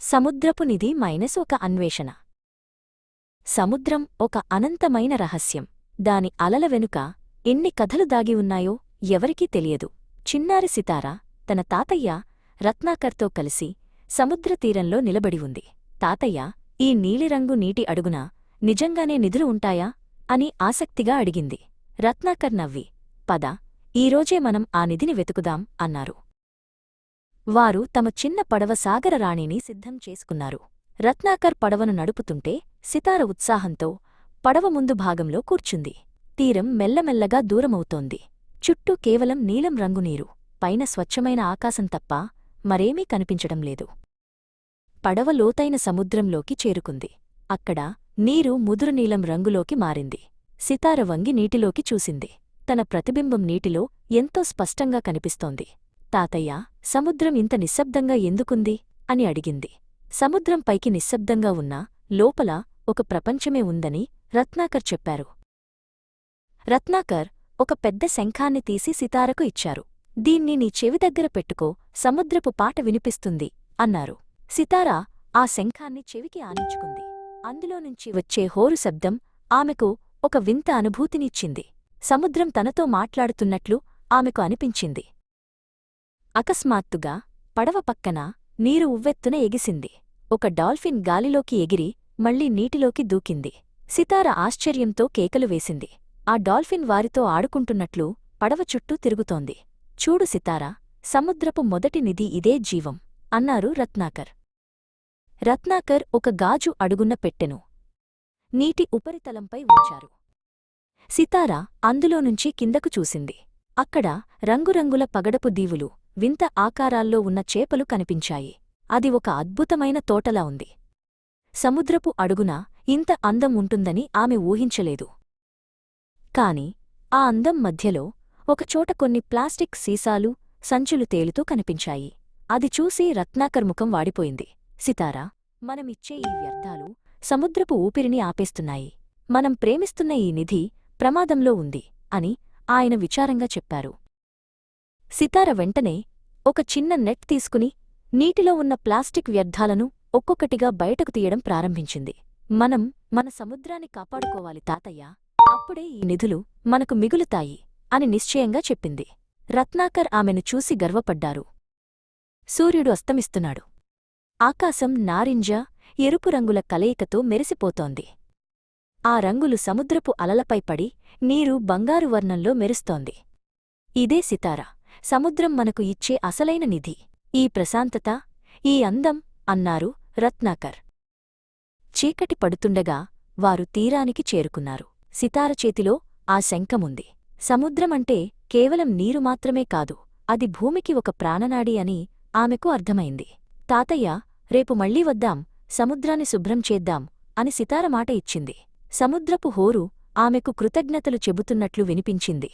సముద్రపు నిధి ఒక అన్వేషణ. సముద్రం ఒక అనంతమైన రహస్యం. దాని అలల వెనుక ఎన్ని కథలు దాగి ఉన్నాయో ఎవరికీ తెలియదు. చిన్నారి సితార తన తాతయ్య రత్నాకర్తో కలిసి సముద్రతీరంలో నిలబడి ఉంది. తాతయ్య, ఈ నీలిరంగు నీటి అడుగున నిజంగానే నిధులు ఉంటాయా అని ఆసక్తిగా అడిగింది. రత్నాకర్ నవ్వి, పద, ఈరోజే మనం ఆ నిధిని వెతుకుదాం అన్నారు. వారు తమ చిన్న పడవ సాగరరాణిని సిద్ధం చేసుకున్నారు. రత్నాకర్ పడవను నడుపుతుంటే సితార ఉత్సాహంతో పడవ ముందు భాగంలో కూర్చుంది. తీరం మెల్లమెల్లగా దూరమవుతోంది. చుట్టూ కేవలం నీలం రంగునీరు, పైన స్వచ్ఛమైన ఆకాశం తప్ప మరేమీ కనిపించడం లేదు. పడవ లోతైన సముద్రంలోకి చేరుకుంది. అక్కడ నీరు ముదురునీలం రంగులోకి మారింది. సితార వంగి నీటిలోకి చూసింది. తన ప్రతిబింబం నీటిలో ఎంతో స్పష్టంగా కనిపిస్తోంది. తాతయ్య, సముద్రం ఇంత నిశ్శబ్దంగా ఎందుకుంది అని అడిగింది. సముద్రం పైకి నిశ్శబ్దంగా ఉన్నా లోపల ఒక ప్రపంచమే ఉందని రత్నాకర్ చెప్పారు. రత్నాకర్ ఒక పెద్ద శంఖాన్ని తీసి సితారకు ఇచ్చారు. దీన్ని నీ చెవి దగ్గర పెట్టుకో, సముద్రపు పాట వినిపిస్తుంది అన్నారు. సితార ఆ శంఖాన్ని చెవికి ఆనించుకుంది. అందులోనుంచి వచ్చే హోరు శబ్దం ఆమెకు ఒక వింత అనుభూతినిచ్చింది. సముద్రం తనతో మాట్లాడుతున్నట్లు ఆమెకు అనిపించింది. అకస్మాత్తుగా పడవ పక్కన నీరు ఉవ్వెత్తున ఎగిసింది. ఒక డాల్ఫిన్ గాలిలోకి ఎగిరి మళ్లీ నీటిలోకి దూకింది. సితార ఆశ్చర్యంతో కేకలు వేసింది. ఆ డాల్ఫిన్ వారితో ఆడుకుంటున్నట్లు పడవ చుట్టూ తిరుగుతోంది. చూడు సితారా, సముద్రపు మొదటి నిధి ఇదే జీవం అన్నారు రత్నాకర్. రత్నాకర్ ఒక గాజు అడుగున్న పెట్టెను నీటి ఉపరితలంపై ఉంచారు. సితార అందులోనుంచి కిందకు చూసింది. అక్కడ రంగురంగుల పగడపు దీవులు, వింత ఆకారాల్లో ఉన్న చేపలు కనిపించాయి. అది ఒక అద్భుతమైన తోటలా ఉంది. సముద్రపు అడుగున ఇంత అందం ఉంటుందని ఆమె ఊహించలేదు. కాని ఆ అందం మధ్యలో ఒకచోట కొన్ని ప్లాస్టిక్ సీసాలు, సంచులు తేలుతూ కనిపించాయి. అది చూసి రత్నాకర్ ముఖం వాడిపోయింది. సితారా, మనమిచ్చే ఈ వ్యర్థాలు సముద్రపు ఊపిరిని ఆపేస్తున్నాయి. మనం ప్రేమిస్తున్న ఈ నిధి ప్రమాదంలో ఉంది అని ఆయన విచారంగా చెప్పారు. సితార వెంటనే ఒక చిన్న నెట్ తీసుకుని నీటిలో ఉన్న ప్లాస్టిక్ వ్యర్థాలను ఒక్కొక్కటిగా బయటకు తీయడం ప్రారంభించింది. మనం మన సముద్రాన్ని కాపాడుకోవాలి తాతయ్య, అప్పుడే ఈ నిధులు మనకు మిగులుతాయి అని నిశ్చయంగా చెప్పింది. రత్నాకర్ ఆమెను చూసి గర్వపడ్డారు. సూర్యుడు అస్తమిస్తున్నాడు. ఆకాశం నారింజ, ఎరుపు రంగుల కలయికతో మెరిసిపోతోంది. ఆ రంగులు సముద్రపు అలలపై పడి నీరు బంగారు వర్ణంలో మెరుస్తోంది. ఇదే సితార, సముద్రం మనకు ఇచ్చే అసలైన నిధి. ఈ ప్రశాంతత, ఈ అందం అన్నారు రత్నాకర్. చీకటి పడుతుండగా వారు తీరానికి చేరుకున్నారు. సితార చేతిలో ఆ శంఖముంది. సముద్రమంటే కేవలం నీరు మాత్రమే కాదు, అది భూమికి ఒక ప్రాణనాడి అని ఆమెకు అర్థమైంది. తాతయ్య, రేపు మళ్లీ వద్దాం, సముద్రాన్ని శుభ్రం చేద్దాం అని సితార మాట ఇచ్చింది. సముద్రపు హోరు ఆమెకు కృతజ్ఞతలు చెబుతున్నట్లు వినిపించింది.